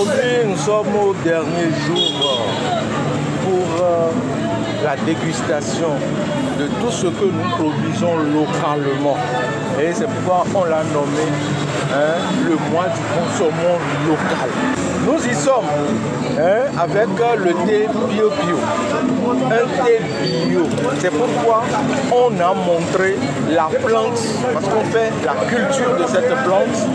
Aujourd'hui, nous sommes au dernier jour pour la dégustation de tout ce que nous produisons localement. Et c'est pourquoi on l'a nommé le mois du consommant local. Nous y sommes avec le thé Pio Pio, un thé bio. C'est pourquoi on a montré la plante, parce qu'on fait la culture de cette plante,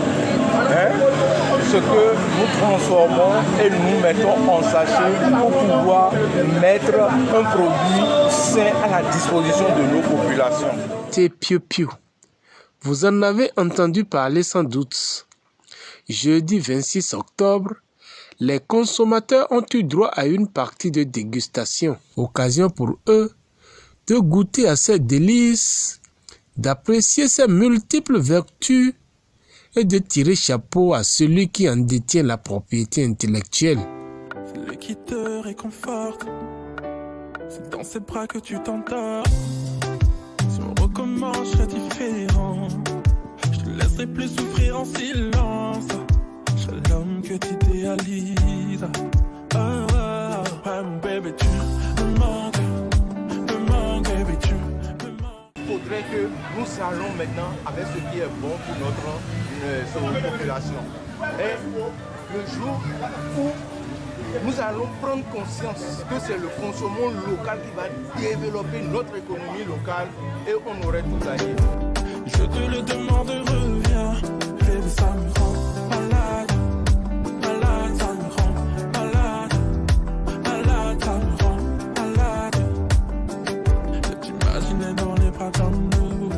ce que nous transformons et nous mettons en sachet pour pouvoir mettre un produit sain à la disposition de nos populations. Thé Pio Pio. Vous en avez entendu parler sans doute. Jeudi 26 octobre, les consommateurs ont eu droit à une partie de dégustation. Occasion pour eux de goûter à ces délices, d'apprécier ses multiples vertus et de tirer chapeau à celui qui en détient la propriété intellectuelle. Celui qui te réconforte, c'est dans ses bras que tu t'endors. Si on recommence, je serai différent. Je te laisserai plus souffrir en silence. Je serai l'homme que tu idéalises. Mon bébé, tu me manques, bébé, tu me manques. Il faudrait que nous allons maintenant avec ce qui est bon pour notre population. Et le jour où nous allons prendre conscience que c'est le consommant local qui va développer notre économie locale et on aurait tout gagné. Je te le demande, reviens. Bébé, ça me rend malade. Malade, ça me rend malade. Malade, ça me rend malade. Je t'imaginais dans les bras d'amour.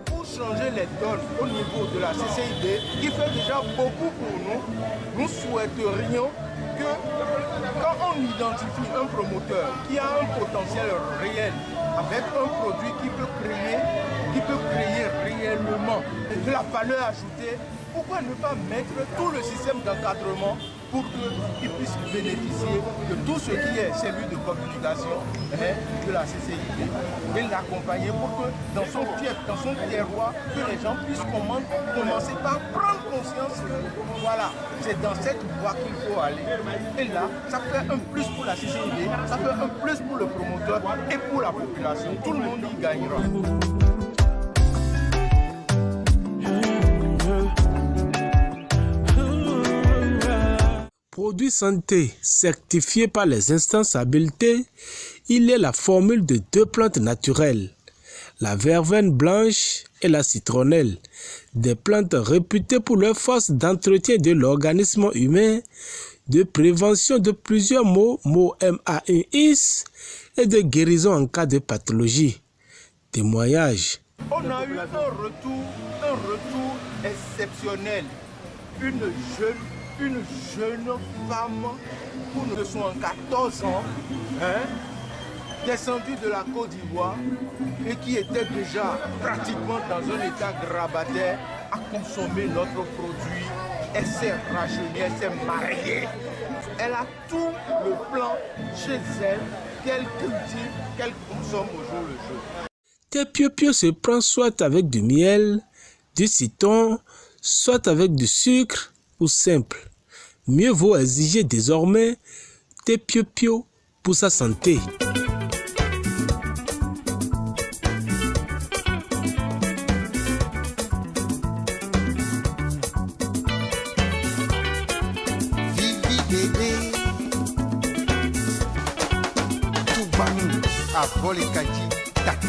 Pour changer les donnes au niveau de la CCID, qui fait déjà beaucoup pour nous, nous souhaiterions que quand on identifie un promoteur qui a un potentiel réel avec un produit qui peut créer réellement de la valeur ajoutée, pourquoi ne pas mettre tout le système d'encadrement pour qu'il puisse bénéficier de tout ce qui est celui de communication de la CCID et l'accompagner pour que dans son fief, dans son terroir, que les gens puissent commencer par prendre conscience que voilà, c'est dans cette voie qu'il faut aller. Et là, ça fait un plus pour la CCID, ça fait un plus pour le promoteur et pour la population. Tout le monde y gagnera. Produit santé certifié par les instances habilitées, il est la formule de deux plantes naturelles, la verveine blanche et la citronnelle, des plantes réputées pour leur force d'entretien de l'organisme humain, de prévention de plusieurs maux MAIS et de guérison en cas de pathologie. Témoignage. On a eu un retour exceptionnel. Une jeune femme de 74 ans, descendue de la Côte d'Ivoire et qui était déjà pratiquement dans un état grabataire, a consommé notre produit. Elle s'est rajeunie, elle s'est mariée. Elle a tout le plan chez elle qu'elle cultive, qu'elle consomme au jour le jour. Thé Pio Pio se prend soit avec du miel, du citron, soit avec du sucre ou simple. Mieux vaut exiger désormais Thé Pio Pio pour sa santé. Vivi bébé, tout banu, à voler kadi, taka.